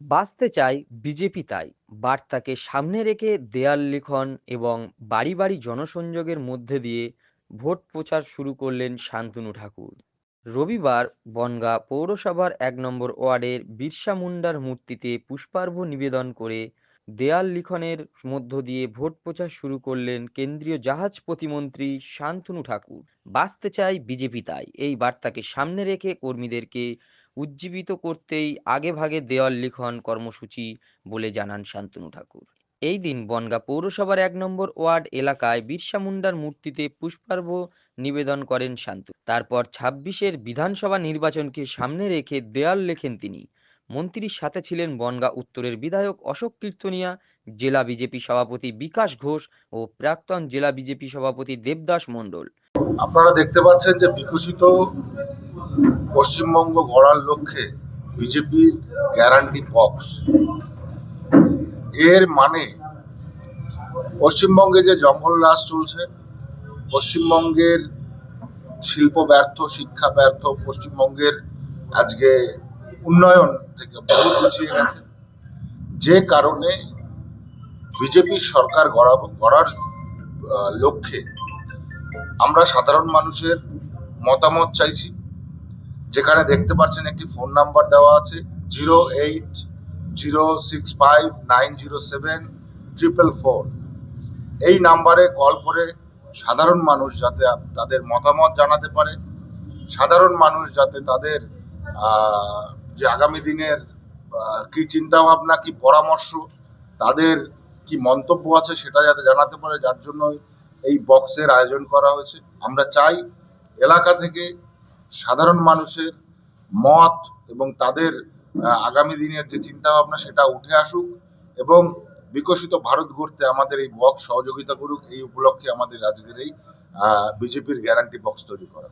বাঁচতে চাই বিজেপি তাই বার্তাকে সামনে রেখে দেয়াল লিখন এবং বাড়ি বাড়ি জনসংযোগের মধ্যে দিয়ে ভোট প্রচার শুরু করলেন শান্তনু ঠাকুর। রবিবার বনগাঁ পৌরসভার ১ নম্বর ওয়ার্ডের বিরসা মুন্ডার মূর্তিতে পুষ্পার্ঘ্য নিবেদন করে দেয়াল লিখনের মধ্য দিয়ে ভোট প্রচার শুরু করলেন কেন্দ্রীয় জাহাজ প্রতিমন্ত্রী শান্তনু ঠাকুর। বাঁচতে চাই বিজেপি তাই এই বার্তাকে সামনে রেখে কর্মীদেরকে উজ্জীবিত করতেই আগেভাগে দেওয়াল লিখন কর্মসূচি বলে জানান শান্তনু ঠাকুর। এই দিন বনগাঁ পৌরসভার ১ নম্বর ওয়ার্ড এলাকায় বিরসা মুন্ডার মূর্তিতে পুষ্পার্ঘ্য নিবেদন করেন শান্তনু। তারপর ২৬-এর বিধানসভা নির্বাচনকে সামনে রেখে দেয়াল লেখেন তিনি। মন্ত্রীর সাথে ছিলেন বনগাঁ উত্তরের বিধায়ক অশোক কীর্তনিয়া, জেলা বিজেপি সভাপতি বিকাশ ঘোষ ও প্রাক্তন জেলা বিজেপি সভাপতি দেবদাস মণ্ডল। আপনারা দেখতে পাচ্ছেন যে বিকশিত পশ্চিমবঙ্গ গড়ার লক্ষ্যে বিজেপির গ্যারান্টি বক্স, এর মানে পশ্চিমবঙ্গে যে জঙ্গল রাজ চলছে, পশ্চিমবঙ্গের শিল্প ব্যর্থ, শিক্ষা ব্যর্থ, পশ্চিমবঙ্গের আজকে উন্নয়ন থেকে বহু পিছিয়ে গেছে, যে কারণে বিজেপির সরকার গড়ার লক্ষ্যে আমরা সাধারণ মানুষের মতামত চাইছি। যেখানে দেখতে পাচ্ছেন একটি ফোন নাম্বার দেওয়া আছে 08065907444। এই নাম্বারে কল করে সাধারণ মানুষ যাতে তাদের মতামত জানাতে পারে, সাধারণ মানুষ যাতে তাদের যে আগামী দিনের কি চিন্তা ভাবনা, কি পরামর্শ, তাদের কি মন্তব্য আছে সেটা যাতে জানাতে পারে, যার জন্য এই বক্সের আয়োজন করা হয়েছে। আমরা চাই এলাকা থেকে সাধারণ মানুষের মত এবং তাদের আগামী দিনের যে চিন্তা ভাবনা সেটা উঠে আসুক এবং বিকশিত ভারত গড়তে আমাদের এই বক্স সহযোগিতা করুক। এই উপলক্ষে আমাদের আজকের এই বিজেপির গ্যারান্টি বক্স তৈরি করা।